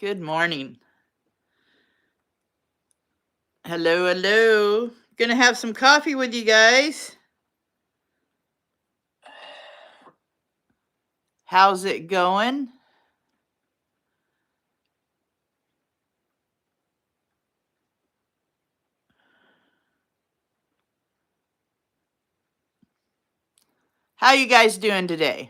Good morning. Hello, hello. Gonna have some coffee with you guys. How's it going? How you guys doing today?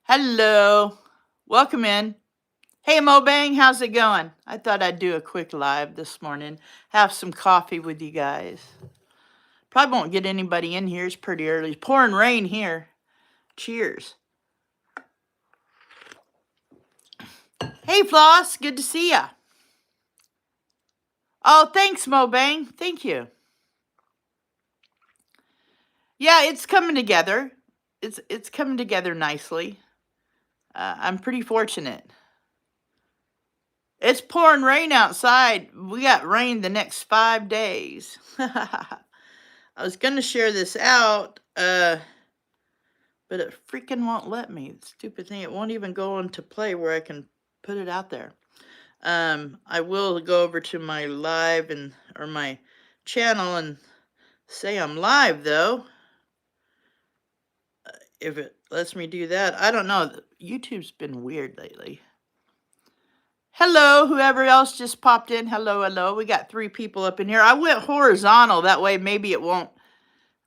Hello. Welcome in. Hey, Mobang, how's it going? I thought I'd do a quick live this morning. Have some coffee with you guys. Probably won't get anybody in here. It's pretty early. It's pouring rain here. Cheers. Hey, Floss. Good to see ya. Oh, thanks, Mobang. Thank you. Yeah, it's coming together. It's coming together nicely. I'm pretty fortunate. It's pouring rain outside. We got rain the next 5 days. I was gonna share this out, but it freaking won't let me. Stupid thing. It won't even go into play where I can put it out there. I will go over to my live or my channel and say I'm live though. If it lets me do that, I don't know. YouTube's been weird lately. Hello, whoever else just popped in. Hello, hello. We got 3 people up in here. I went horizontal. That way maybe it won't.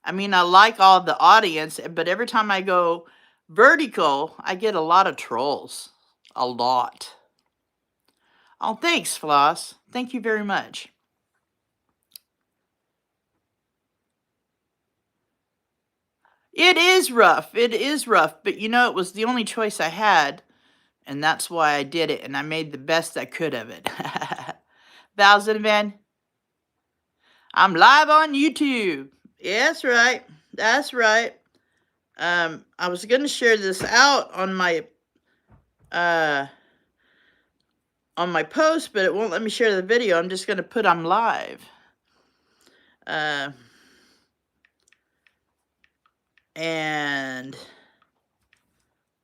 I mean, I like all the audience, but every time I go vertical, I get a lot of trolls. A lot. Oh, thanks, Floss. Thank you very much. It is rough. It is rough. But you know, it was the only choice I had. And that's why I did it. And I made the best I could of it. Thousand Van. I'm live on YouTube. Yeah, that's right. That's right. I was going to share this out on my post, but it won't let me share the video. I'm just going to put I'm live. And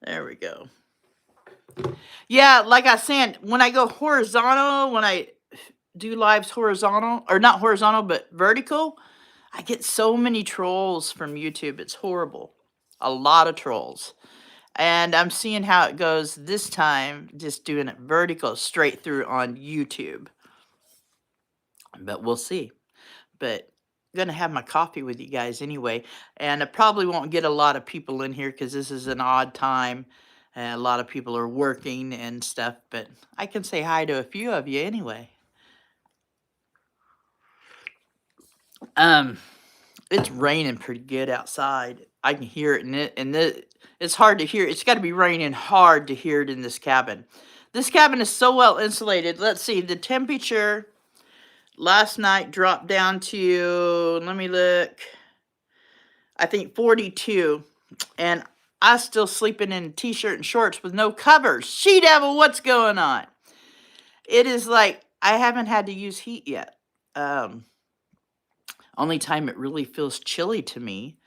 there we go. Yeah, like I said, when I go horizontal, when I do lives horizontal, or not horizontal, but vertical, I get so many trolls from YouTube. It's horrible. A lot of trolls. And I'm seeing how it goes this time, just doing it vertical straight through on YouTube. But we'll see. But I'm going to have my coffee with you guys anyway. And I probably won't get a lot of people in here because this is an odd time. And a lot of people are working and stuff. But I can say hi to a few of you anyway. It's raining pretty good outside. I can hear it, and it's hard to hear. It's got to be raining hard to hear it in this cabin. This cabin is so well insulated. Let's see, the temperature last night dropped down to, let me look, I think 42, and I still sleeping in a t-shirt and shorts with no covers. She devil, what's going on? It is like I haven't had to use heat yet. Only time it really feels chilly to me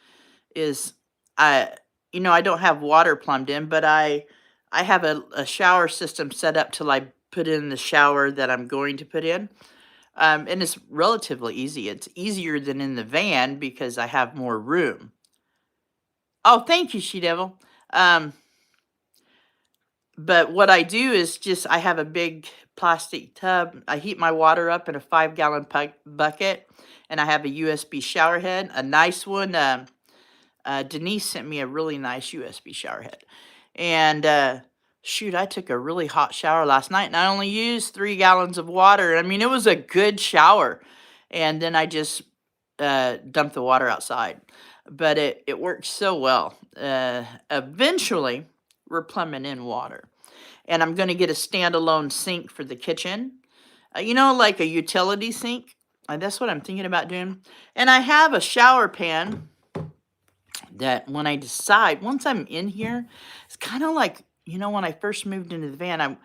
is I don't have water plumbed in, but I have a shower system set up till I put in the shower that I'm going to put in. And it's relatively easy. It's easier than in the van because I have more room. Oh, thank you, She Devil. But what I do is I have a big plastic tub. I heat my water up in a 5-gallon bucket, and I have a USB shower head, a nice one. Denise sent me a really nice USB shower head. And shoot, I took a really hot shower last night, and I only used 3 gallons of water. I mean, it was a good shower. And then I just dumped the water outside. But it worked so well. Eventually, we're plumbing in water. And I'm going to get a standalone sink for the kitchen. Like a utility sink. That's what I'm thinking about doing. And I have a shower pan that when I decide, once I'm in here, it's kind of like, when I first moved into the van,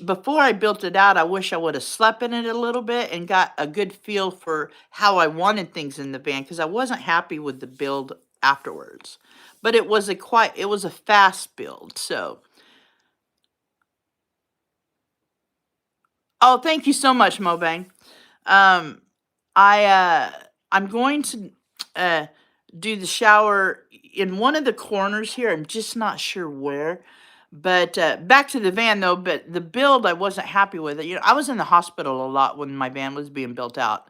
before I built it out, I wish I would have slept in it a little bit and got a good feel for how I wanted things in the van, because I wasn't happy with the build afterwards. But it was a fast build, so. Oh, thank you so much, Mobang. Um, I'm going to uh do the shower in one of the corners here. I'm just not sure where. But back to the van though, but the build I wasn't happy with it. I was in the hospital a lot when my van was being built out.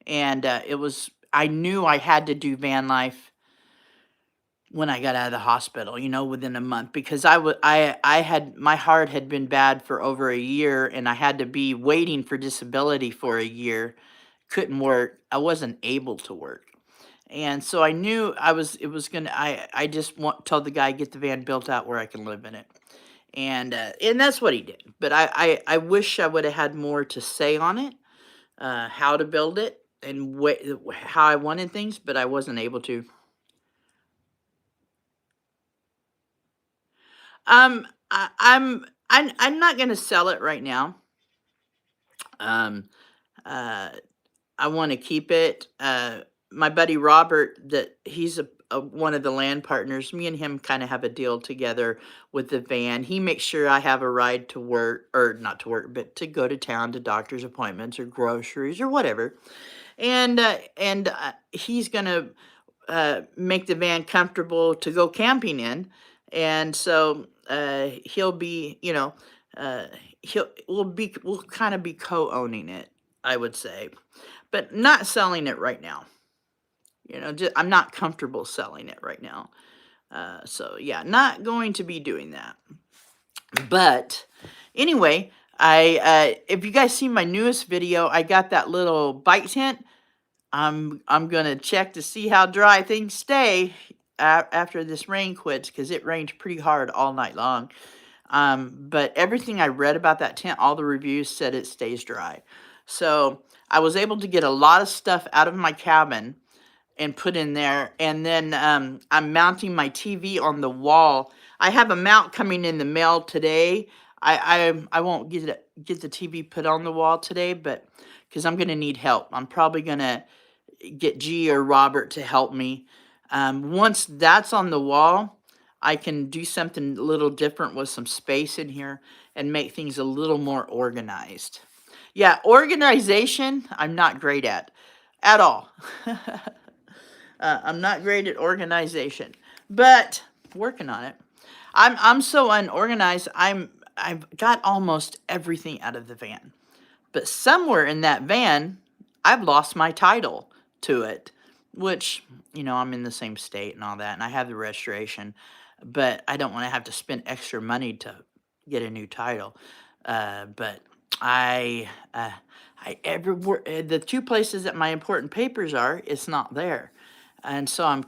And I knew I had to do van life when I got out of the hospital, within a month, because I had, my heart had been bad for over a year, and I had to be waiting for disability for a year. Couldn't work. I wasn't able to work. And so I knew it was gonna, I just told the guy, get the van built out where I can live in it. And that's what he did. But I wish I would have had more to say on it, how to build it and how I wanted things, but I wasn't able to. I'm not gonna sell it right now. Um, uh, I want to keep it. My buddy Robert, that he's one of the land partners. Me and him kind of have a deal together with the van. He makes sure I have a ride to work, or not to work, but to go to town to doctor's appointments or groceries or whatever. And he's gonna make the van comfortable to go camping in. And so he'll be, uh, we'll kind of be co-owning it, I would say, but not selling it right now. I'm not comfortable selling it right now. So yeah, not going to be doing that. But anyway, if you guys see my newest video, I got that little bike tent. I'm gonna check to see how dry things stay after this rain quits, because it rained pretty hard all night long. But everything I read about that tent, all the reviews said it stays dry. So I was able to get a lot of stuff out of my cabin and put in there. And then I'm mounting my TV on the wall. I have a mount coming in the mail today. I won't get the TV put on the wall today, but because I'm gonna need help. I'm probably gonna get G or Robert to help me. Once that's on the wall, I can do something a little different with some space in here and make things a little more organized. Yeah, organization, I'm not great at all. I'm not great at organization, but working on it. I'm so unorganized. I've got almost everything out of the van, but somewhere in that van, I've lost my title to it, which, I'm in the same state and all that, and I have the registration, but I don't want to have to spend extra money to get a new title. But everywhere, the two places that my important papers are, it's not there. And so I'm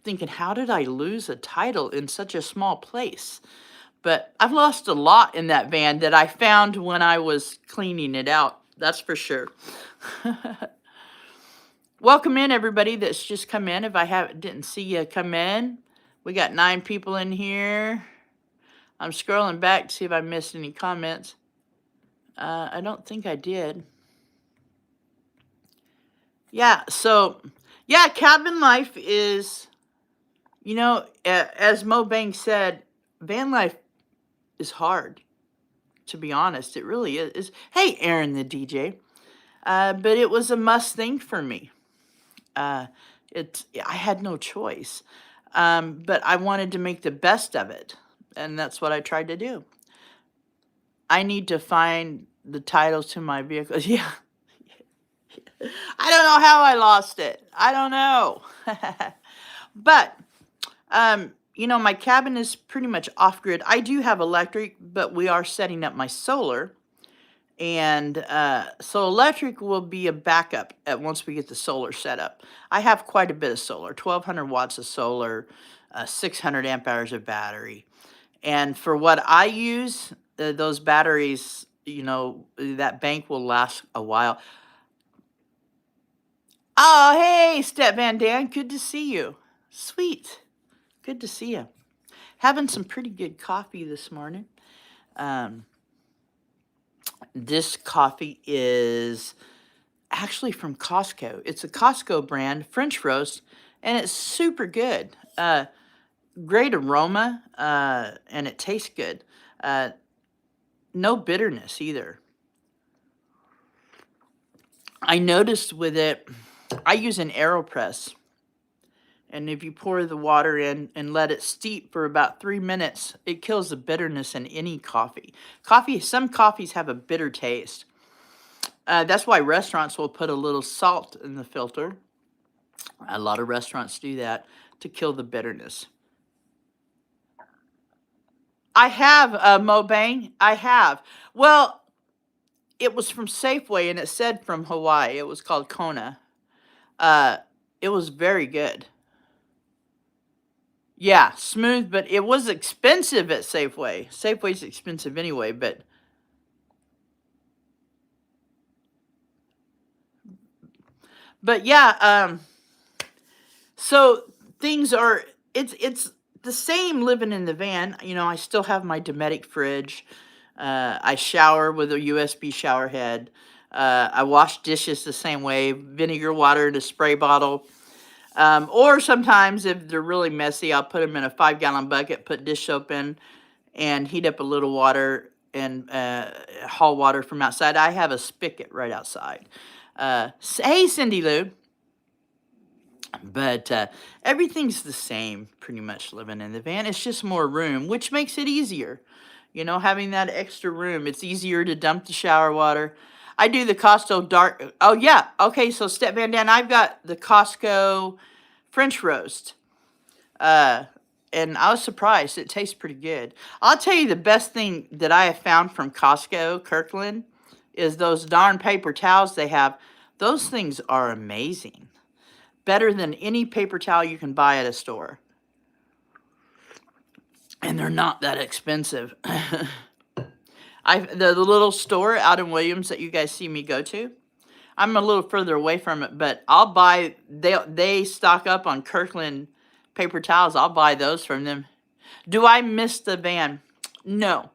thinking, how did I lose a title in such a small place? But I've lost a lot in that van that I found when I was cleaning it out. That's for sure. Welcome in, everybody that's just come in. If I didn't see you come in, we got 9 people in here. I'm scrolling back to see if I missed any comments. I don't think I did. Yeah, so, yeah, cabin life is, as Mo Bang said, van life is hard, to be honest. It really is. Hey, Aaron the DJ. But it was a must thing for me. I had no choice. But I wanted to make the best of it, and that's what I tried to do. I need to find the titles to my vehicles. Yeah. I don't know how I lost it. I don't know. But, my cabin is pretty much off-grid. I do have electric, but we are setting up my solar. And so electric will be a backup once we get the solar set up. I have quite a bit of solar, 1,200 watts of solar, 600 amp hours of battery. And for what I use, those batteries, that bank will last a while. Oh, hey, Step Van Dan, good to see you. Sweet. Good to see you. Having some pretty good coffee this morning. This coffee is actually from Costco. It's a Costco brand, French roast, and it's super good. Great aroma, and it tastes good. Uh, no bitterness either. I noticed with it, I use an AeroPress, and if you pour the water in and let it steep for about 3 minutes, it kills the bitterness in any coffee. Some coffees have a bitter taste. That's why restaurants will put a little salt in the filter. A lot of restaurants do that to kill the bitterness. I have Mobang. I have. Well, it was from Safeway and it said from Hawaii. It was called Kona. Uh, it was very good. Yeah, smooth, but it was expensive at Safeway. Safeway's expensive anyway, but yeah, so things are it's the same living in the van. You know, I still have my Dometic fridge. I shower with a USB shower head. I wash dishes the same way, vinegar water in a spray bottle. Or sometimes if they're really messy, I'll put them in a 5-gallon bucket, put dish soap in, and heat up a little water and haul water from outside. I have a spigot right outside. Hey, Cindy Lou. But everything's the same pretty much living in the van. It's just more room, which makes it easier. You know, having that extra room, it's easier to dump the shower water. I do the Costco dark. Oh, yeah. Okay, so Step Van Dan, I've got the Costco French roast. Uh, and I was surprised. It tastes pretty good. I'll tell you the best thing that I have found from Costco, Kirkland, is those darn paper towels they have. Those things are amazing. Better than any paper towel you can buy at a store. And they're not that expensive. The little store out in Williams that you guys see me go to, I'm a little further away from it, but I'll buy, they stock up on Kirkland paper towels. I'll buy those from them. Do I miss the van? No.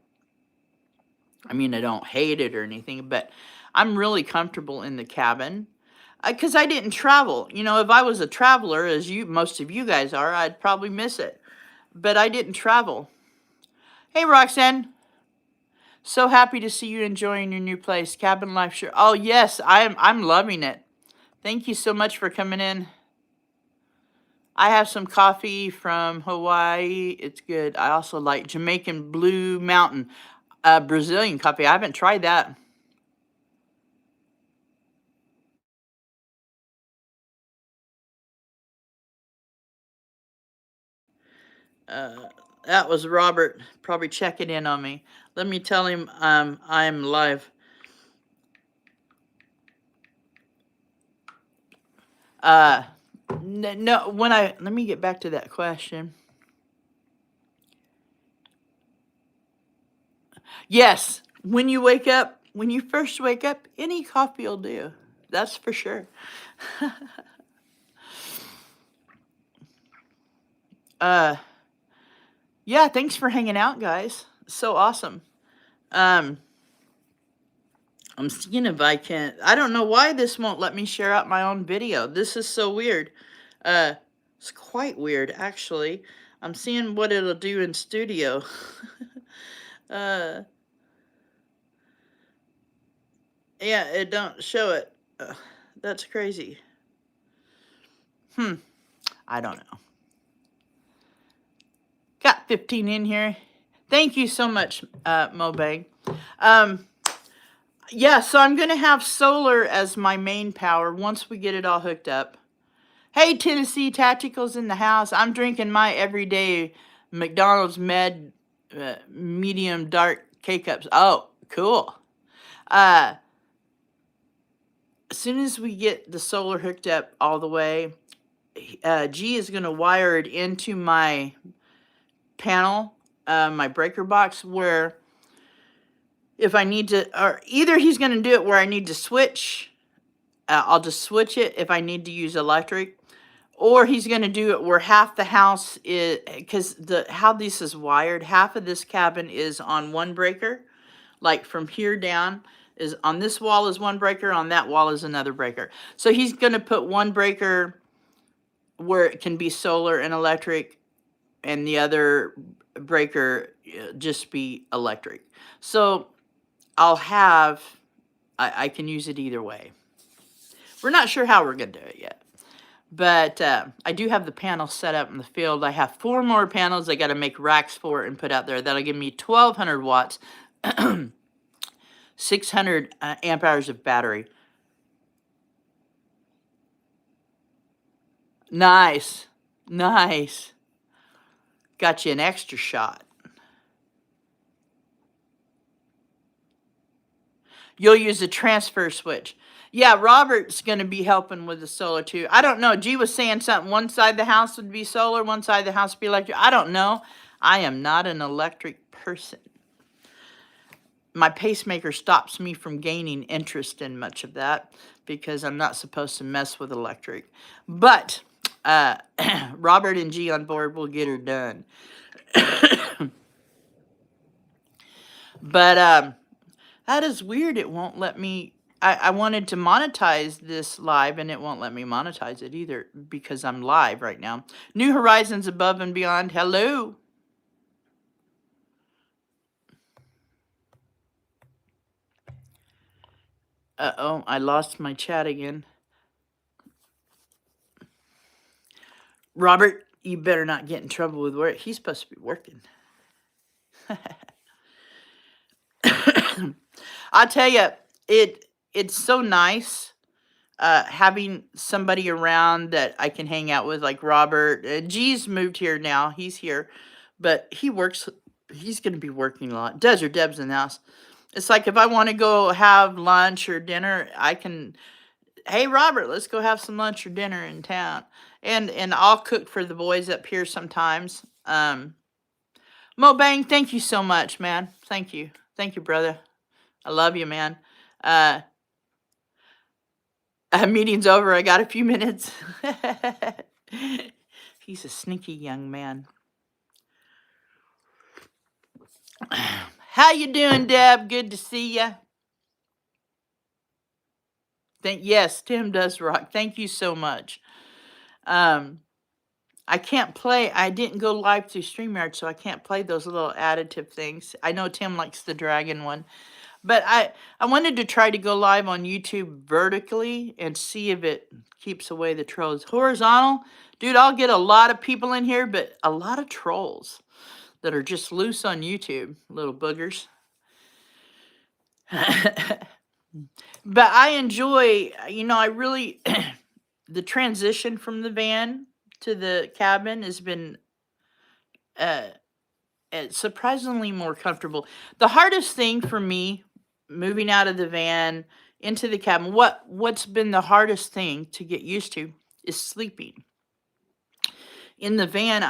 I mean, I don't hate it or anything, but I'm really comfortable in the cabin because I didn't travel. You know, if I was a traveler, as most of you guys are, I'd probably miss it. But I didn't travel. Hey, Roxanne. So happy to see you enjoying your new place, Cabin Life Sure. Oh yes, I'm loving it. Thank you so much for coming in. I have some coffee from Hawaii. It's good. I also like Jamaican Blue Mountain, Brazilian coffee. I haven't tried that. Uh, that was Robert probably checking in on me. Let me tell him I'm live. Uh, no, let me get back to that question. Yes, when you first wake up, any coffee will do. That's for sure. uh, yeah, thanks for hanging out, guys. So awesome. Um, I'm seeing if I can. I don't know why this won't let me share out my own video. This is so weird. Uh, it's quite weird, actually. I'm seeing what it'll do in studio. uh, yeah, it don't show it. That's crazy. I don't know. Got 15 in here. Thank you so much, Mobang. Um, yeah, so I'm going to have solar as my main power once we get it all hooked up. Hey, Tennessee Tacticals in the house. I'm drinking my everyday McDonald's medium dark K-Cups. Oh, cool. As soon as we get the solar hooked up all the way, G is going to wire it into my panel, my breaker box, where if I need to, or either he's going to do it where I need to switch, I'll just switch it if I need to use electric, or he's going to do it where half the house is, because how this is wired, half of this cabin is on one breaker, like from here down, is on this wall is one breaker, on that wall is another breaker. So he's going to put one breaker where it can be solar and electric, and the other breaker just be electric. So I'll have, I can use it either way. We're not sure how we're going to do it yet. But I do have the panels set up in the field. I have 4 more panels I got to make racks for and put out there. That'll give me 1,200 watts, 600 amp hours of battery. Nice. Nice. Got you an extra shot. You'll use a transfer switch. Yeah, Robert's going to be helping with the solar too. I don't know. G was saying something. One side of the house would be solar, one side of the house would be electric. I don't know. I am not an electric person. My pacemaker stops me from gaining interest in much of that because I'm not supposed to mess with electric. But Robert and G on board will get her done. But that is weird. It won't let me. I wanted to monetize this live, and it won't let me monetize it either because I'm live right now. New Horizons Above and Beyond. Hello. Uh-oh, I lost my chat again. Robert, you better not get in trouble with work. He's supposed to be working. I tell you, it's so nice having somebody around that I can hang out with, like Robert. G's moved here now. He's here, but he works. He's going to be working a lot. Des or Deb's in the house. It's like if I want to go have lunch or dinner, I can. Hey, Robert, let's go have some lunch or dinner in town, and I'll cook for the boys up here sometimes. Mo Bang, thank you so much, man. Thank you, brother. I love you, man. Meeting's over. I got a few minutes. He's a sneaky young man. How you doing, Deb? Good to see you. Yes, Tim does rock. Thank you so much. I can't play. I didn't go live through StreamYard, so I can't play those little additive things. I know Tim likes the dragon one. But I wanted to try to go live on YouTube vertically and see if it keeps away the trolls. Horizontal, dude, I'll get a lot of people in here, but a lot of trolls that are just loose on YouTube, little boogers. But I enjoy, I really, the transition from the van to the cabin has been surprisingly more comfortable. The hardest thing for me moving out of the van into the cabin, what's been the hardest thing to get used to is sleeping. In the van,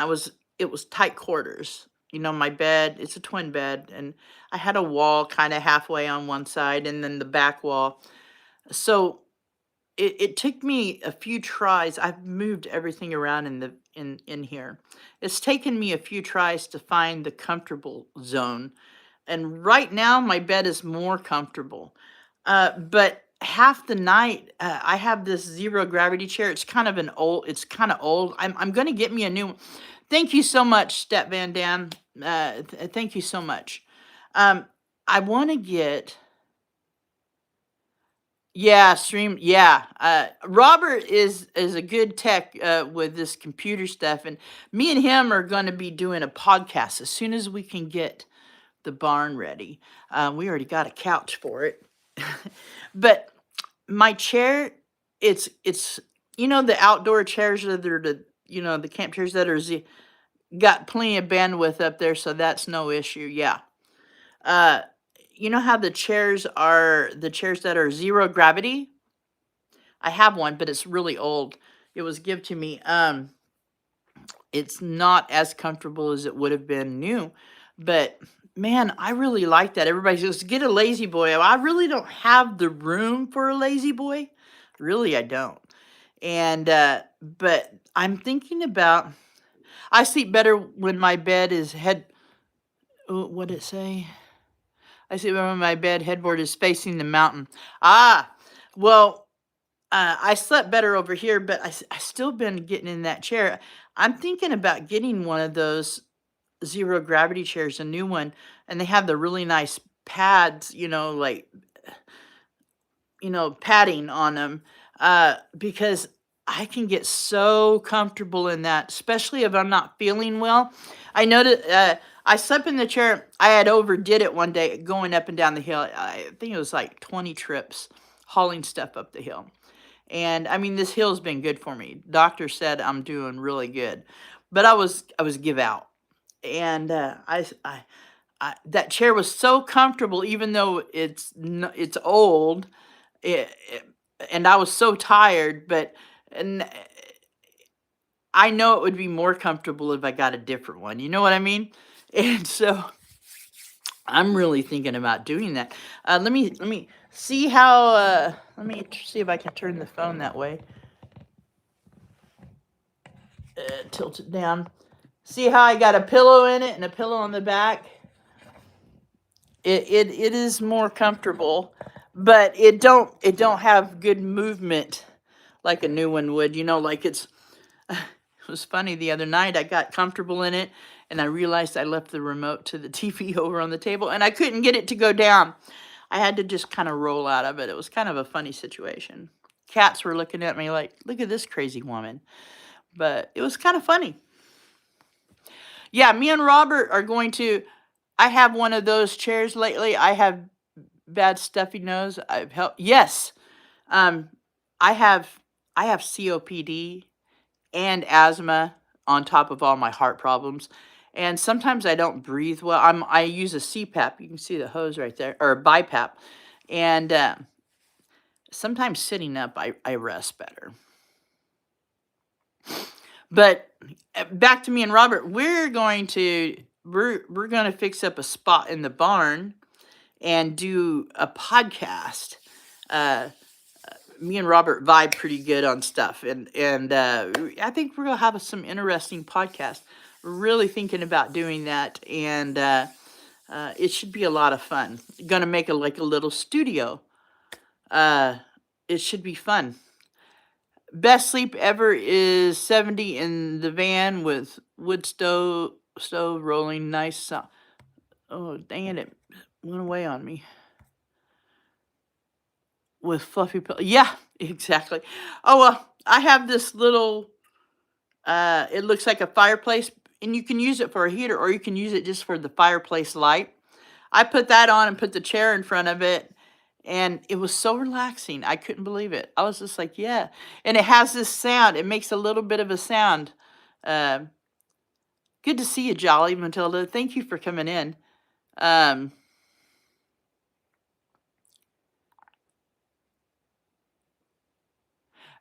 it was tight quarters. My bed, it's a twin bed, and I had a wall kind of halfway on one side and then the back wall. So it took me a few tries. I've moved everything around in here. It's taken me a few tries to find the comfortable zone. And right now my bed is more comfortable. But half the night, I have this zero gravity chair. It's kind of old. I'm going to get me a new one. Thank you so much, Step Van Dam. Thank you so much. I want to get, stream. Yeah. Robert is a good tech with this computer stuff. And me and him are going to be doing a podcast as soon as we can get the barn ready. We already got a couch for it. But my chair, it's the outdoor chairs that are the camp chairs that are got plenty of bandwidth up there, so that's no issue. Yeah. You know how the chairs that are zero gravity? I have one, but it's really old. It was given to me. It's not as comfortable as it would have been new, but man, I really like that. Everybody says, get a lazy boy. I really don't have the room for a lazy boy. Really, I don't. And, but I'm thinking about, I sleep better when my bed is what'd it say? I sleep on my bed. Headboard is facing the mountain. Ah, well, I slept better over here, but I still been getting in that chair. I'm thinking about getting one of those zero gravity chairs, a new one, and they have the really nice pads, like padding on them, because I can get so comfortable in that, especially if I'm not feeling well. I noticed I slept in the chair. I had overdid it one day going up and down the hill. I think it was like 20 trips hauling stuff up the hill. And I mean, this hill's been good for me. Doctor said I'm doing really good, but I was give out, and that chair was so comfortable, even though it's old. It, and I was so tired, but and I know it would be more comfortable if I got a different one. You know what I mean? And so I'm really thinking about doing that. Let me see how. See if I can turn the phone that way. Tilt it down. See how I got a pillow in it and a pillow on the back? It is more comfortable, but it don't have good movement like a new one would. Like it was funny the other night. I got comfortable in it, and I realized I left the remote to the TV over on the table, and I couldn't get it to go down. I had to just kind of roll out of it. It was kind of a funny situation. Cats were looking at me like, "Look at this crazy woman," but it was kind of funny. Yeah, me and Robert are going to. I have one of those chairs lately. I have bad stuffy nose. I've helped. Yes, um, I have. I have COPD and asthma on top of all my heart problems. And sometimes I don't breathe well. I use a CPAP. You can see the hose right there, or a BiPAP. And sometimes sitting up, I rest better. But back to me and Robert, we're going to fix up a spot in the barn and do a podcast. Uh, Me and Robert vibe pretty good on stuff, and I think we're gonna have some interesting podcast. We're really thinking about doing that, and it should be a lot of fun. Gonna make like a little studio. Uh, it should be fun. Best sleep ever is 70 in the van with wood stove rolling. Nice sound. Oh dang it! Went away on me with fluffy pillow. Yeah, exactly. Oh well, I have this little. It looks like a fireplace, and you can use it for a heater, or you can use it just for the fireplace light. I put that on and put the chair in front of it, and it was so relaxing. I couldn't believe it. I was just like, yeah. And it has this sound. It makes a little bit of a sound. Uh, Good to see you, Jolly Matilda. Thank you for coming in. Um,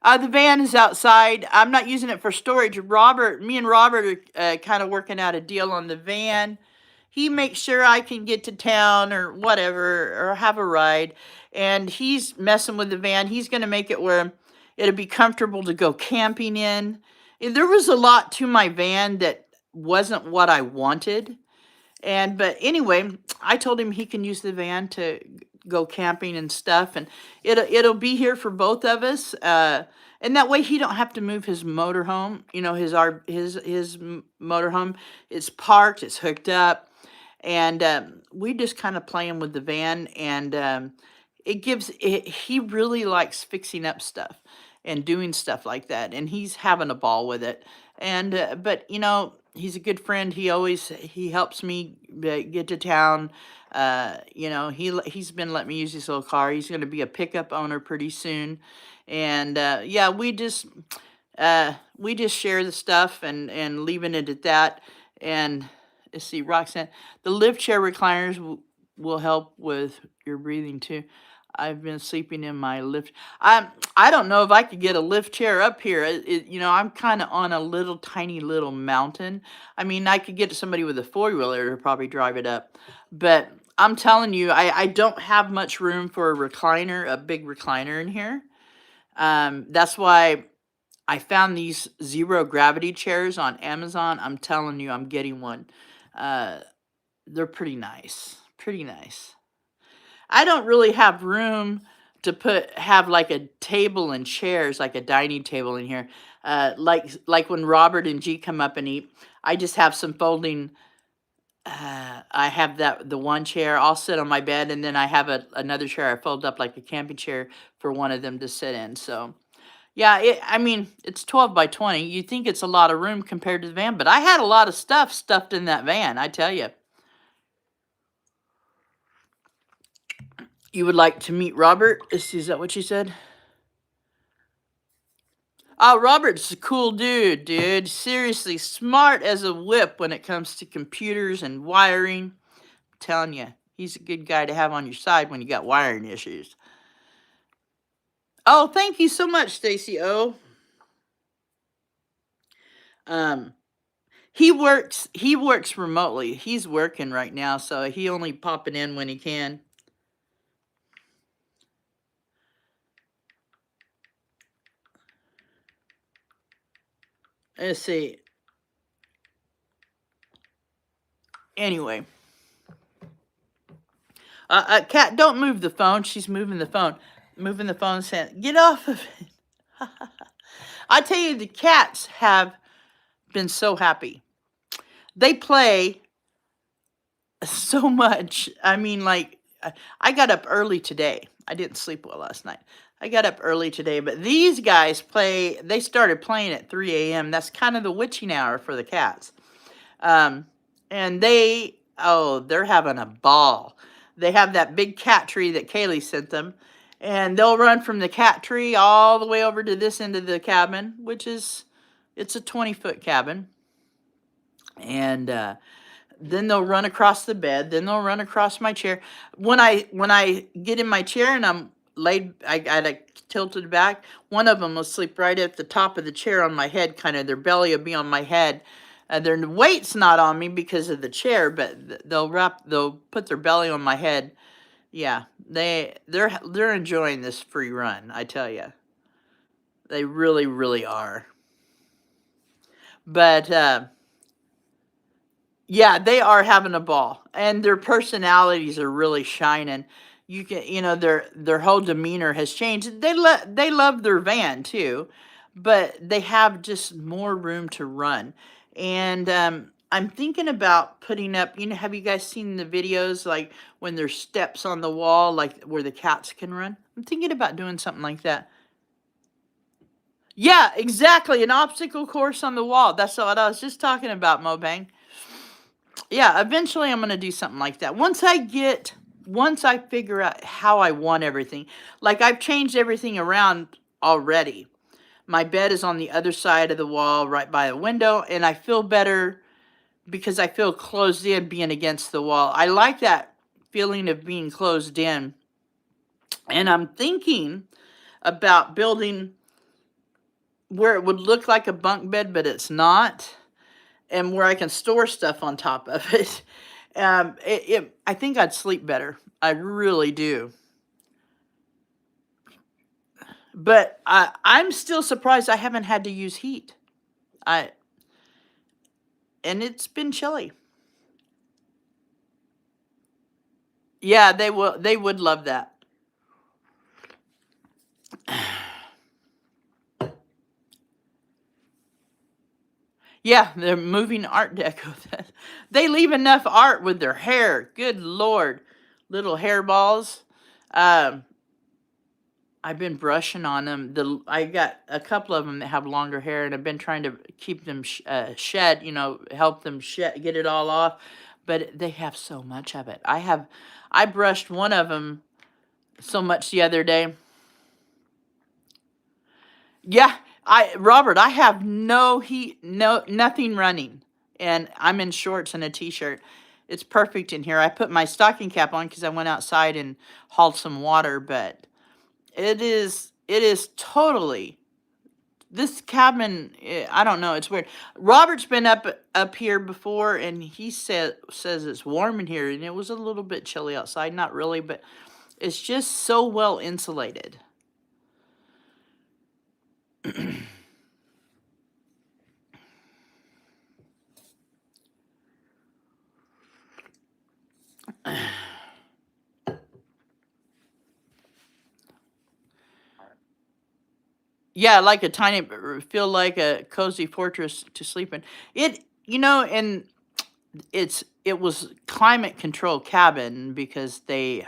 the van is outside. I'm not using it for storage. Me and Robert are kind of working out a deal on the van. He makes sure I can get to town or whatever, or have a ride. And he's messing with the van. He's going to make it where it'll be comfortable to go camping in. And there was a lot to my van that wasn't what I wanted. But anyway, I told him he can use the van to go camping and stuff, and it'll be here for both of us. And that way he don't have to move his motorhome. His motorhome is parked, it's hooked up, and we just kind of playing with the van, and he really likes fixing up stuff and doing stuff like that, and he's having a ball with it. And but he's a good friend. He helps me get to town. He's been letting me use his little car. He's going to be a pickup owner pretty soon. And yeah, we just share the stuff, and leaving it at that. And let's see, Roxanne, the lift chair recliners will help with your breathing too. I've been sleeping in my lift. I don't know if I could get a lift chair up here. I'm kind of on a little tiny little mountain. I mean, I could get somebody with a four-wheeler to probably drive it up, but I'm telling you, I don't have much room for a big recliner in here. That's why I found these zero gravity chairs on Amazon. I'm telling you, I'm getting one. Uh, they're pretty nice. Pretty nice. I don't really have room to have like a table and chairs, like a dining table in here. Like when Robert and G come up and eat, I just have some folding. I have the one chair. I'll sit on my bed, and then I have another chair I fold up like a camping chair for one of them to sit in. So yeah, I mean it's 12 by 20. You think it's a lot of room compared to the van, but I had a lot of stuff stuffed in that van. I tell you. You would like to meet Robert? Is that what you said? Oh, Robert's a cool dude. Seriously, smart as a whip when it comes to computers and wiring. I'm telling you, he's a good guy to have on your side when you got wiring issues. Oh, thank you so much, Stacy O. Um, he works remotely. He's working right now, so he only popping in when he can. Let's see. Anyway, Kat, don't move the phone. She's moving the phone. Moving the phone, saying, "Get off of it." I tell you, the cats have been so happy. They play so much. I mean, like, I got up early today. I didn't sleep well last night. I got up early today, but these guys they started playing at 3 a.m. That's kind of the witching hour for the cats. Um, and they're having a ball. They have that big cat tree that Kaylee sent them, and they'll run from the cat tree all the way over to this end of the cabin, it's a 20-foot cabin. And then they'll run across the bed, then they'll run across my chair. When I get in my chair and I'm laid, I got it tilted back. One of them will sleep right at the top of the chair on my head, kind of their belly will be on my head. Their weight's not on me because of the chair, but they'll put their belly on my head. Yeah, they're enjoying this free run, I tell you. They really, really are. But yeah, they are having a ball, and their personalities are really shining. Their whole demeanor has changed. They love their van too, but they have just more room to run. And I'm thinking about putting up. Have you guys seen the videos like when there's steps on the wall, like where the cats can run? I'm thinking about doing something like that. Yeah, exactly. An obstacle course on the wall. That's what I was just talking about, Mobang. Yeah, eventually I'm going to do something like that. Once I figure out how I want everything. Like I've changed everything around already. My bed is on the other side of the wall right by the window, and I feel better because I feel closed in being against the wall. I like that feeling of being closed in. And I'm thinking about building where it would look like a bunk bed, but it's not, and where I can store stuff on top of it. I think I'd sleep better. I really do. But I'm still surprised I haven't had to use heat. I and it's been chilly. Yeah, they would love that. Yeah, they're moving Art Deco. They leave enough art with their hair. Good Lord, little hairballs. Um, I've been brushing on them. I got a couple of them that have longer hair, and I've been trying to keep them shed. Help them get it all off. But they have so much of it. I brushed one of them so much the other day. Yeah, Robert, I have no heat, nothing running, and I'm in shorts and a t-shirt. It's perfect in here. I put my stocking cap on because I went outside and hauled some water, but it is totally this cabin. I don't know. It's weird. Robert's been up here before, and he says it's warm in here, and it was a little bit chilly outside. Not really, but it's just so well insulated. Yeah, like a tiny, feel like a cozy fortress to sleep in. It, you know, and it was climate control cabin because they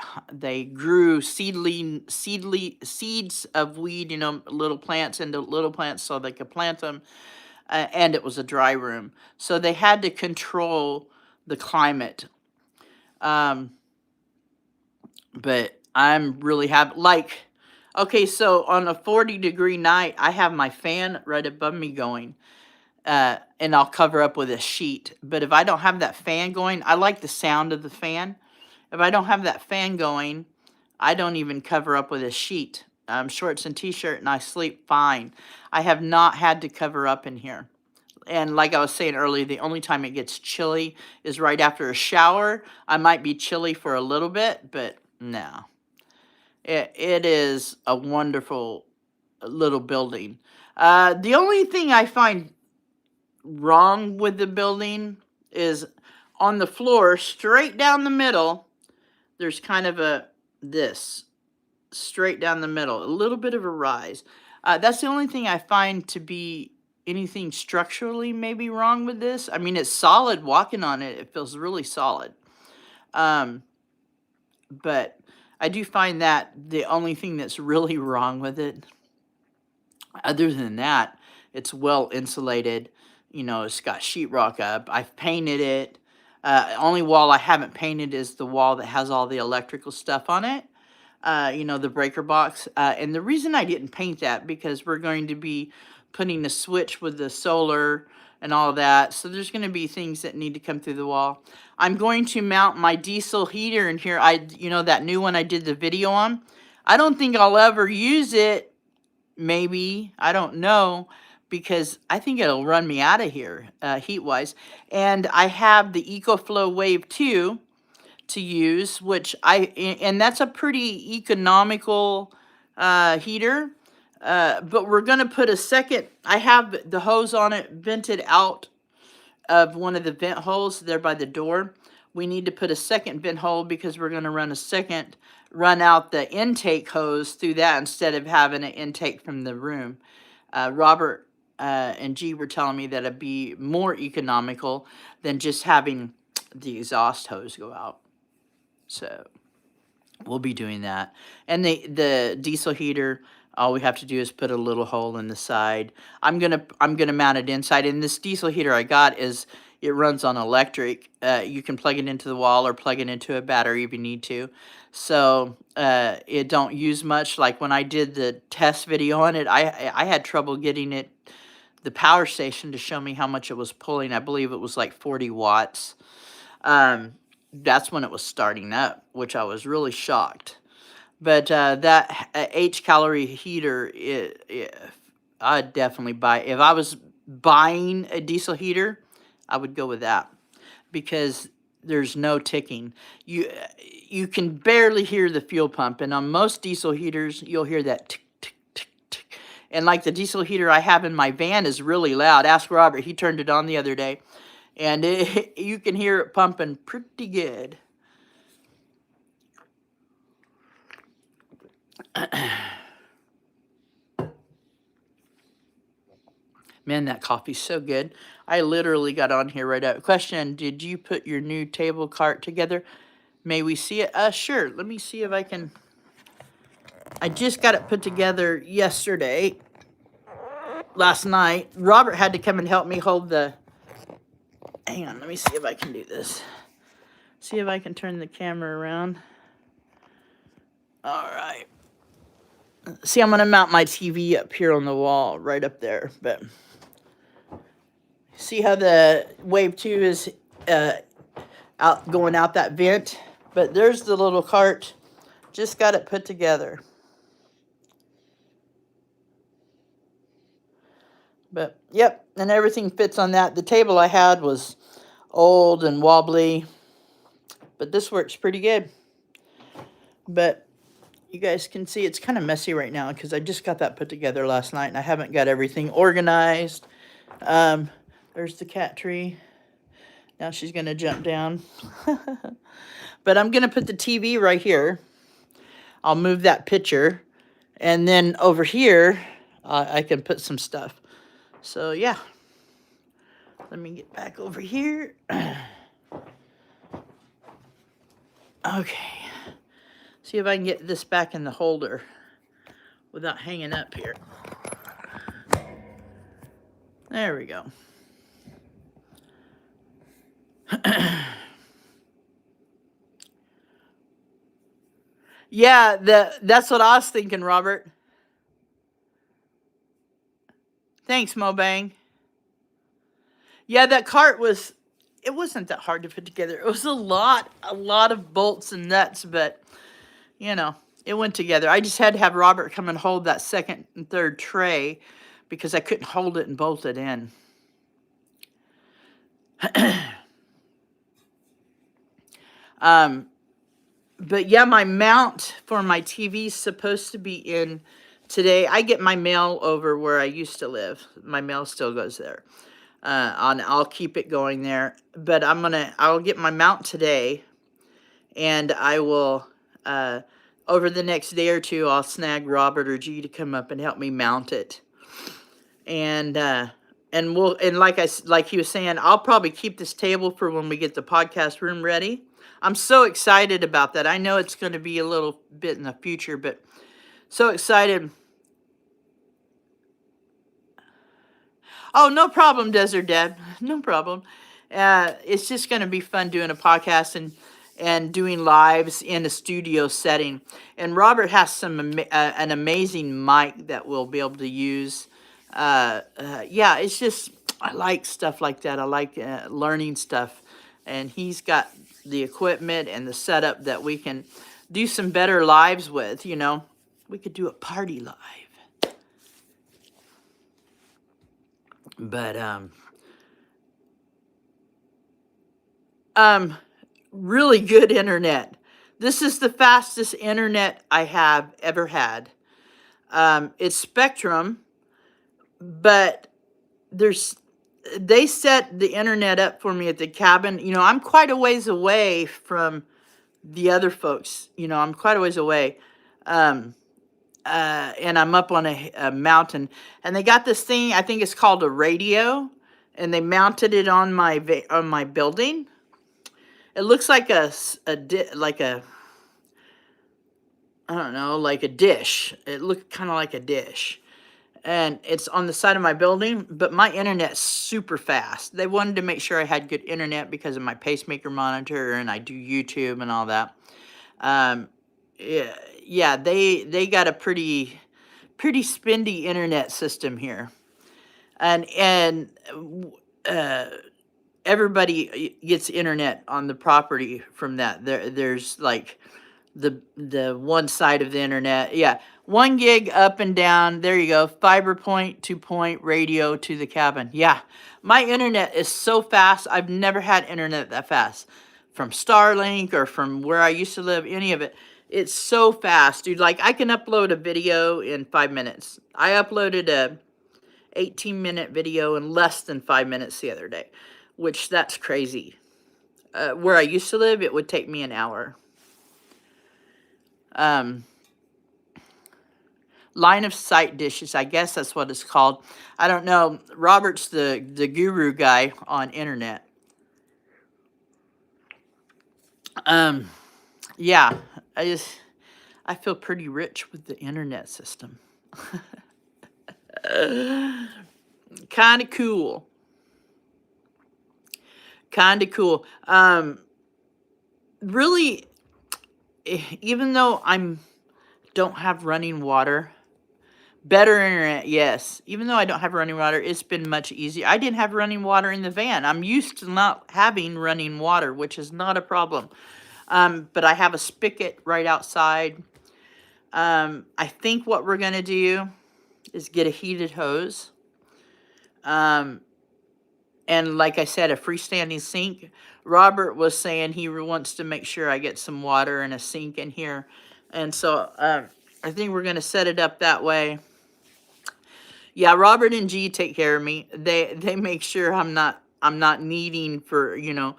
grew seeds of weed, you know, little plants into little plants so they could plant them, and it was a dry room, so they had to control the climate. Um, but I'm really happy. Like, okay, so on a 40-degree night, I have my fan right above me going, and I'll cover up with a sheet. But if I don't have that fan going, I like the sound of the fan. If I don't have that fan going, I don't even cover up with a sheet. Shorts and t-shirt, and I sleep fine. I have not had to cover up in here. And like I was saying earlier, the only time it gets chilly is right after a shower. I might be chilly for a little bit, but no. It is a wonderful little building. The only thing I find wrong with the building is on the floor, straight down the middle, there's kind of this, straight down the middle, a little bit of a rise. That's the only thing I find to be anything structurally maybe wrong with this. I mean, it's solid walking on it. It feels really solid. Um, but I do find that the only thing that's really wrong with it. Other than that, it's well insulated. You know, it's got sheetrock up. I've painted it. Only wall I haven't painted is the wall that has all the electrical stuff on it. You know, the breaker box. And the reason I didn't paint that, because we're going to be putting the switch with the solar and all that. So there's going to be things that need to come through the wall. I'm going to mount my diesel heater in here. You know, that new one I did the video on. I don't think I'll ever use it. Maybe, I don't know, because I think it'll run me out of here, heat-wise. And I have the EcoFlow Wave 2 to use, and that's a pretty economical heater. But we're gonna put a second, I have the hose on it vented out of one of the vent holes there by the door. We need to put a second vent hole because we're gonna run out the intake hose through that instead of having an intake from the room. Robert and G were telling me that it'd be more economical than just having the exhaust hose go out. So we'll be doing that. And the diesel heater, all we have to do is put a little hole in the side. I'm gonna mount it inside. And this diesel heater I got it runs on electric. You can plug it into the wall or plug it into a battery if you need to. So it don't use much. Like when I did the test video on it, I had trouble getting the power station to show me how much it was pulling. I believe it was like 40 watts. That's when it was starting up, which I was really shocked. But that H-calorie heater, I'd definitely buy. If I was buying a diesel heater, I would go with that, because there's no ticking. You can barely hear the fuel pump, and on most diesel heaters, you'll hear that tick, tick, tick, tick. And like the diesel heater I have in my van is really loud. Ask Robert, he turned it on the other day, and you can hear it pumping pretty good. Man, that coffee's so good. I literally got on here right out. Question, did you put your new table cart together? May we see it? Sure. Let me see if I can. I just got it put together yesterday. Last night. Robert had to come and help me hold the... Hang on, let me see if I can do this. See if I can turn the camera around. All right. See, I'm going to mount my TV up here on the wall, right up there. But see how the Wave 2 is going out that vent? But there's the little cart. Just got it put together. But, yep, and everything fits on that. The table I had was old and wobbly, but this works pretty good. But you guys can see it's kind of messy right now because I just got that put together last night, and I haven't got everything organized. There's the cat tree. Now she's going to jump down. But I'm going to put the TV right here. I'll move that picture. And then over here, I can put some stuff. So yeah, let me get back over here. Okay, see if I can get this back in the holder without hanging up here. There we go. Yeah, that's what I was thinking, Robert. Thanks, Mobang. Yeah, that cart it wasn't that hard to put together. It was a lot of bolts and nuts, but you know, it went together. I just had to have Robert come and hold that second and third tray because I couldn't hold it and bolt it in. But yeah, my mount for my TV is supposed to be in today. I get my mail over where I used to live. My mail still goes there. I'll keep it going there. But I'll get my mount today, and I will, over the next day or two, I'll snag Robert or G to come up and help me mount it. And like he was saying, I'll probably keep this table for when we get the podcast room ready. I'm so excited about that. I know it's going to be a little bit in the future, but so excited. Oh, no problem, Desert Dad. No problem. It's just going to be fun doing a podcast and doing lives in a studio setting. And Robert has an amazing mic that we'll be able to use. Yeah, it's just, I like stuff like that. I like learning stuff. And he's got the equipment and the setup that we can do some better lives with, you know. We could do a party live. But really good internet. This is the fastest internet I have ever had. It's Spectrum, but they set the internet up for me at the cabin. You know, I'm quite a ways away from the other folks. You know, I'm quite a ways away. And I'm up on a mountain, and they got this thing, I think it's called a radio, and they mounted it on my building. It looks like like a, I don't know, like a dish. It looked kind of like a dish. And it's on the side of my building, but my internet's super fast. They wanted to make sure I had good internet because of my pacemaker monitor, and I do YouTube and all that. Yeah, they got a pretty spendy internet system here. And everybody gets internet on the property from that. There's like the one side of the internet. Yeah, 1 gig up and down. There you go. Fiber point to point radio to the cabin. Yeah, my internet is so fast. I've never had internet that fast from Starlink or from where I used to live, any of it. It's so fast, dude. Like, I can upload a video in 5 minutes. I uploaded a 18-minute video in less than 5 minutes the other day, which that's crazy. Where I used to live, it would take me an hour. Line of sight dishes, I guess that's what it's called. I don't know. Robert's the guru guy on internet. Yeah, I feel pretty rich with the internet system. Kind of cool. Kind of cool. Really, even though don't have running water, better internet, yes. Even though I don't have running water, it's been much easier. I didn't have running water in the van. I'm used to not having running water, which is not a problem. But I have a spigot right outside. I think what we're going to do is get a heated hose. And like I said, a freestanding sink. Robert was saying he wants to make sure I get some water and a sink in here. And so I think we're going to set it up that way. Yeah, Robert and G take care of me. They make sure I'm not needing for, you know,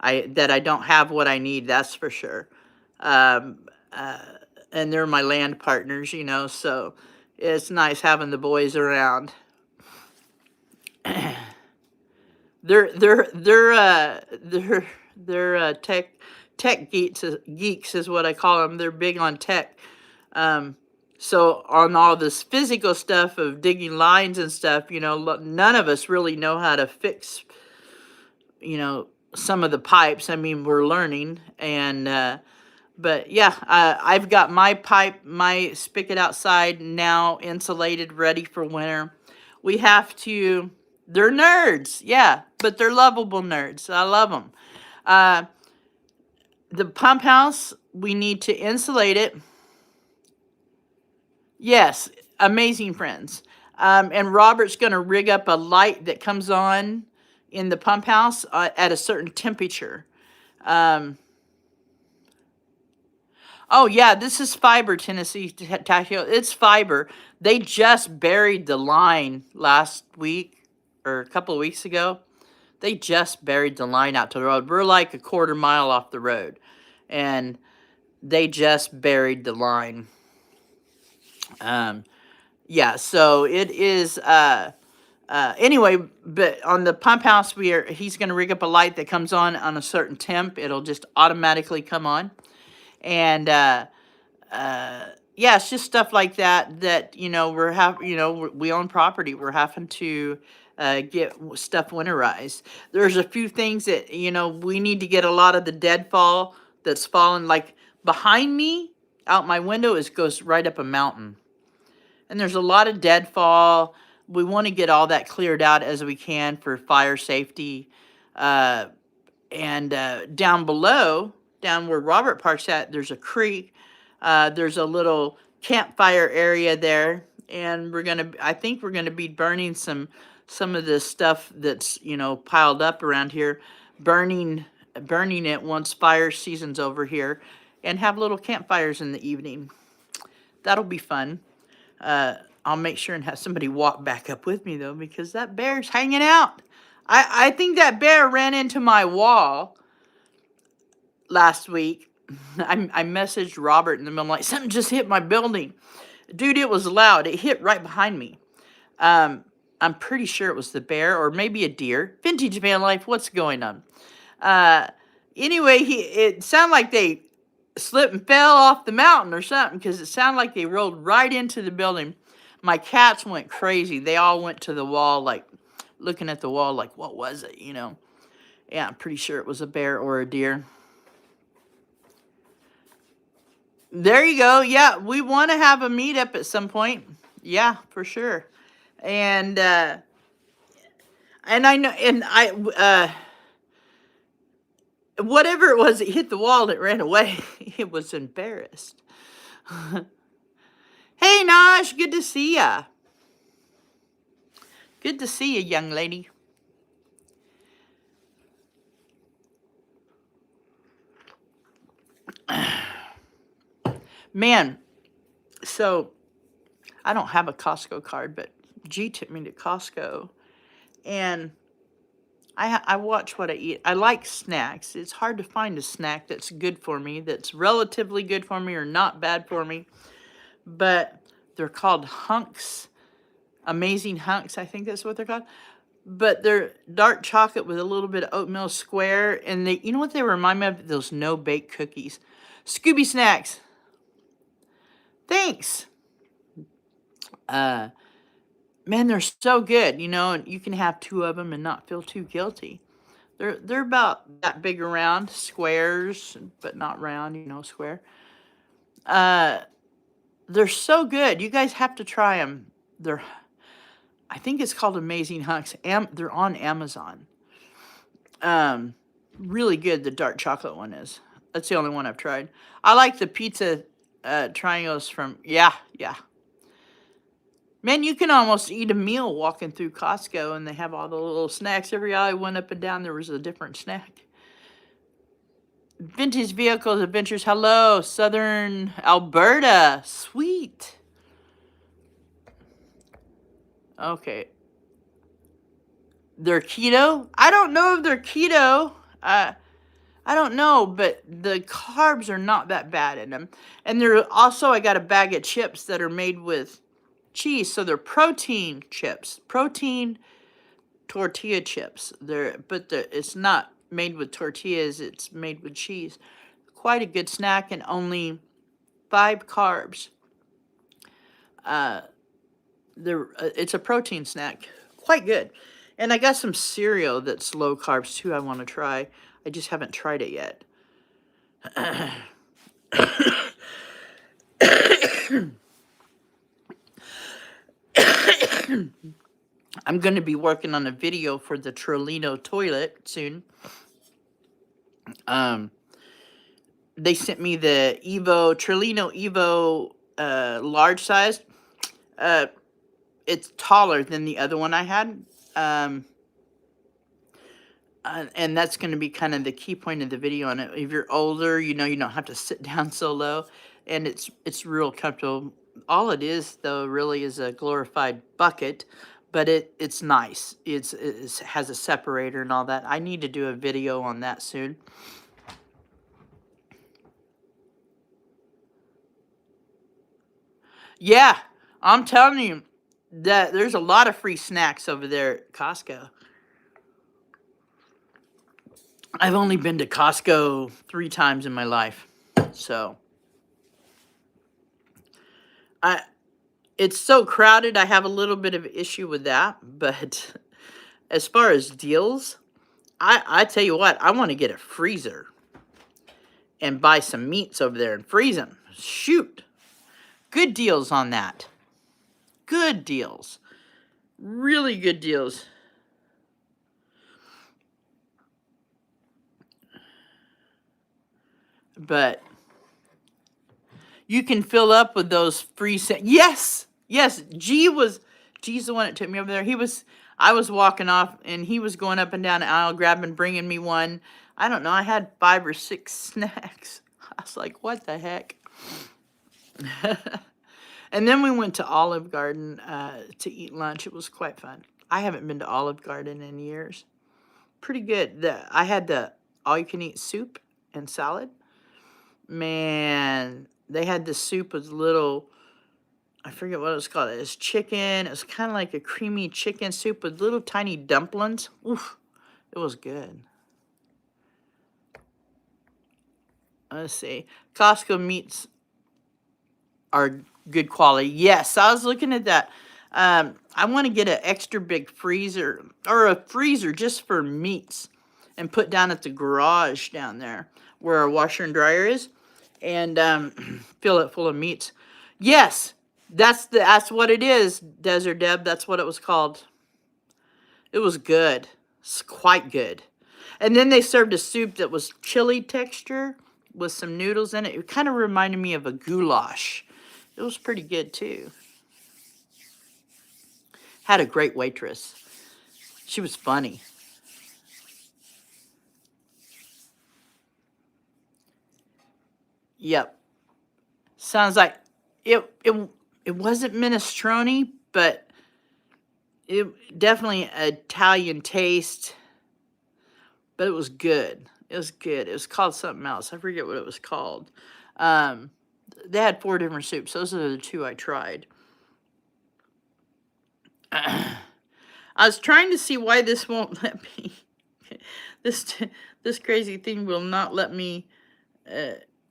that I don't have what I need, that's for sure. And they're my land partners, you know, so It's nice having the boys around. They're tech geeks is what I call them. They're big on tech. Um, so on all this physical stuff of digging lines and stuff, none of us really know how to fix, some of the pipes. I mean, we're learning, and but yeah, I've got my spigot outside now, insulated, ready for winter. We have to. They're nerds, yeah, but they're lovable nerds. I love them. Uh, the pump house, we need to insulate it. Yes, amazing friends. And Robert's going to rig up a light that comes on in the pump house at a certain temperature. Um, oh yeah, this is fiber, Tennessee Tactile. It's fiber. They just buried the line last week or a couple of weeks ago. They just buried the line out to the road. We're like a quarter mile off the road, and they just buried the line. Um, yeah, so it is. Anyway, but on the pump house, he's going to rig up a light that comes on a certain temp. It'll just automatically come on, and yeah, it's just stuff like that. That we own property. We're having to get stuff winterized. There's a few things that we need to get a lot of the deadfall that's fallen. Like behind me, out my window, goes right up a mountain, and there's a lot of deadfall. We want to get all that cleared out as we can for fire safety. And down below, down where Robert parks at, there's a creek. There's a little campfire area there, and I think we're gonna be burning some of this stuff that's piled up around here, burning it once fire season's over here, and have little campfires in the evening. That'll be fun. I'll make sure and have somebody walk back up with me, though, because that bear's hanging out. I think that bear ran into my wall last week. I messaged Robert in the middle, like, something just hit my building. Dude, it was loud. It hit right behind me. I'm pretty sure it was the bear or maybe a deer. Vintage van life, what's going on? Anyway, it sounded like they slipped and fell off the mountain or something, because it sounded like they rolled right into the building. My cats went crazy. They all went to the wall, like looking at the wall, like, what was it? Yeah, I'm pretty sure it was a bear or a deer. There you go. Yeah, we want to have a meetup at some point. Yeah, for sure. And I know, and whatever it was, it hit the wall and it ran away. It was embarrassed. Hey, Nosh, good to see ya. Good to see you, young lady. Man, so I don't have a Costco card, but G took me to Costco, and I watch what I eat. I like snacks. It's hard to find a snack that's good for me, that's relatively good for me or not bad for me, but they're called hunks, amazing hunks, I think that's what they're called. But they're dark chocolate with a little bit of oatmeal square, and you know what they remind me of? Those no-bake cookies. Scooby Snacks. Thanks. Man, they're so good, and you can have 2 of them and not feel too guilty. They're about that big around, squares, but not round, square. They're so good. You guys have to try them. I think it's called Amazing Hunks. They're on Amazon. Really good, the dark chocolate one is. That's the only one I've tried. I like the pizza triangles from, yeah. Man, you can almost eat a meal walking through Costco, and they have all the little snacks. Every aisle I went up and down, there was a different snack. Vintage Vehicles Adventures, hello, Southern Alberta, sweet. Okay. They're keto? I don't know if they're keto. I don't know, but the carbs are not that bad in them. And I got a bag of chips that are made with cheese. So they're protein chips, protein tortilla chips. It's not made with tortillas. It's made with cheese. Quite a good snack and only 5 carbs. It's a protein snack. Quite good. And I got some cereal that's low carbs too I want to try. I just haven't tried it yet. I'm going to be working on a video for the Trolino toilet soon. They sent me the Trolino Evo large size. It's taller than the other one I had. And that's going to be kind of the key point of the video on it. If you're older, you don't have to sit down so low. And it's real comfortable. All it is, though, really is a glorified bucket. But it's nice. It has a separator and all that. I need to do a video on that soon. Yeah, I'm telling you that there's a lot of free snacks over there at Costco. I've only been to Costco 3 times in my life. So it's so crowded, I have a little bit of issue with that. But as far as deals, I tell you what, I want to get a freezer and buy some meats over there and freeze them. Shoot. Good deals on that. Good deals. Really good deals. But you can fill up with those free yes. G's the one that took me over there. I was walking off and he was going up and down the aisle bringing me one. I don't know, I had 5 or 6 snacks. I was like, what the heck? And then we went to Olive Garden to eat lunch. It was quite fun. I haven't been to Olive Garden in years. Pretty good. I had the all-you-can-eat soup and salad. Man, they had the soup with little, I forget what it was called. It was chicken. It was kind of like a creamy chicken soup with little tiny dumplings. Oof, it was good. Let's see. Costco meats are good quality. Yes, I was looking at that. I want to get an extra big freezer or a freezer just for meats and put down at the garage down there where our washer and dryer is, and fill it full of meats. Yes, that's what it is, Desert Deb. That's what it was called. It was good. It's quite good. And then they served a soup that was chili texture with some noodles in it. It kind of reminded me of a goulash. It was pretty good, too. Had a great waitress. She was funny. Yep. Sounds like it wasn't minestrone, but it definitely Italian taste. But it was good. It was good. It was called something else. I forget what it was called. They had 4 different soups. Those are the 2 I tried. I was trying to see why this won't let me. This crazy thing will not let me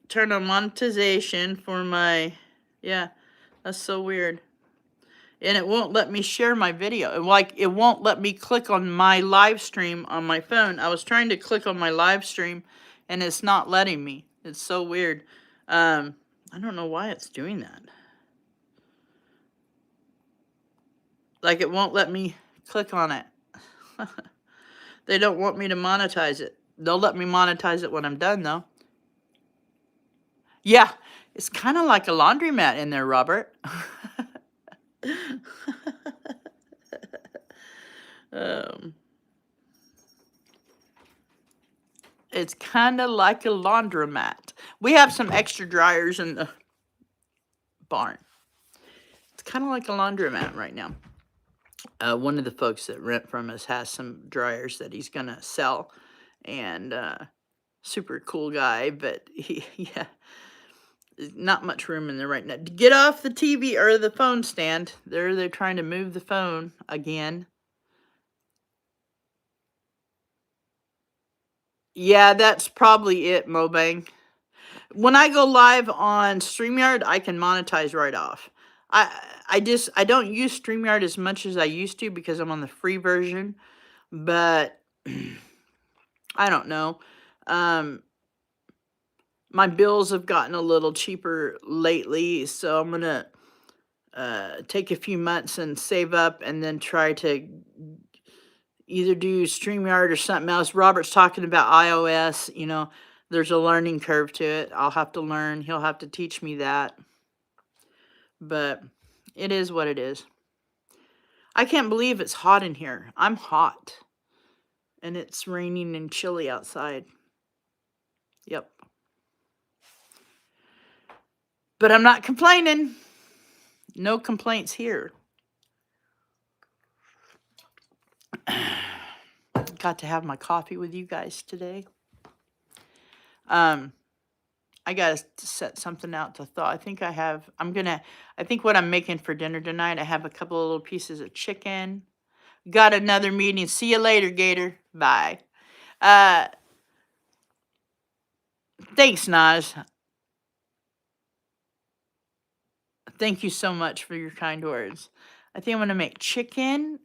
turn on monetization for my. Yeah, that's so weird. And it won't let me share my video. Like, it won't let me click on my live stream on my phone. I was trying to click on my live stream, and it's not letting me. It's so weird. I don't know why it's doing that. Like, it won't let me click on it. They don't want me to monetize it. They'll let me monetize it when I'm done, though. Yeah, it's kind of like a laundromat in there, Robert. It's kind of like a laundromat. We have some extra dryers in the barn. It's kind of like a laundromat right now. One of the folks that rent from us has some dryers that he's going to sell. And super cool guy. But yeah, There's not much room in there right now. Get off the TV or the phone stand. They're trying to move the phone again. Yeah, that's probably it, Mobang. When I go live on StreamYard, I can monetize right off. I don't use StreamYard as much as I used to because I'm on the free version, but I don't know. My bills have gotten a little cheaper lately, so I'm gonna take a few months and save up and then try to either do StreamYard or something else. Robert's talking about iOS, there's a learning curve to it. I'll have to learn. He'll have to teach me that. But it is what it is. I can't believe it's hot in here. I'm hot. And it's raining and chilly outside. Yep. But I'm not complaining. No complaints here. Got to have my coffee with you guys today. I gotta set something out to thaw. I think what I'm making for dinner tonight, I have a couple of little pieces of chicken. Got another meeting. See you later, Gator. Bye. Thanks, Naj. Thank you so much for your kind words. I think I'm gonna make chicken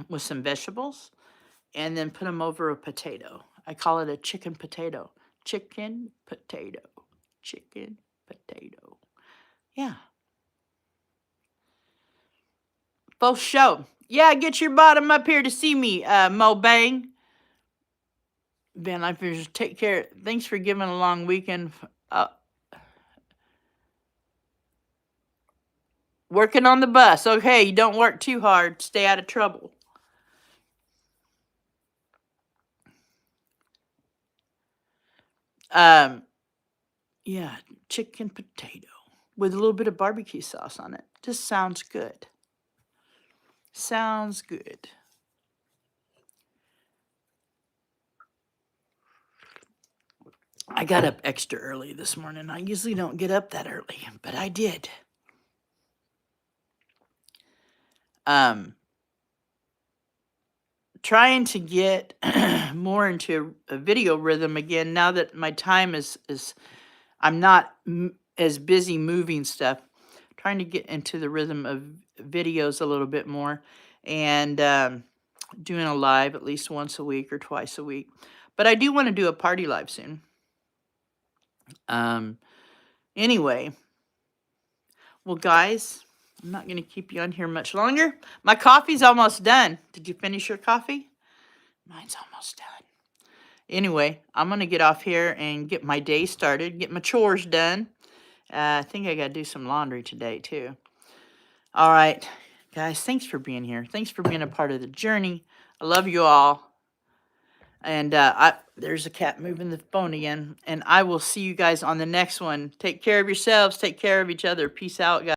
with some vegetables and then put them over a potato. I call it a chicken potato. Chicken potato. Chicken potato. Yeah. Full show. Yeah, get your bottom up here to see me, Mo Bang. Van Life Vision, take care. Thanks for giving a long weekend. Working on the bus. Okay, you don't work too hard. Stay out of trouble. Yeah, chicken potato with a little bit of barbecue sauce on it. Just sounds good. Sounds good. I got up extra early this morning. I usually don't get up that early, but I did. Trying to get more into a video rhythm again now that my time is I'm not as busy moving stuff. Trying to get into the rhythm of videos a little bit more and doing a live at least once a week or twice a week. But I do want to do a party live soon. Anyway, well, guys, I'm not going to keep you on here much longer. My coffee's almost done. Did you finish your coffee? Mine's almost done. Anyway, I'm going to get off here and get my day started, get my chores done. I think I got to do some laundry today, too. All right, guys, thanks for being here. Thanks for being a part of the journey. I love you all. And there's a cat moving the phone again. And I will see you guys on the next one. Take care of yourselves. Take care of each other. Peace out, guys.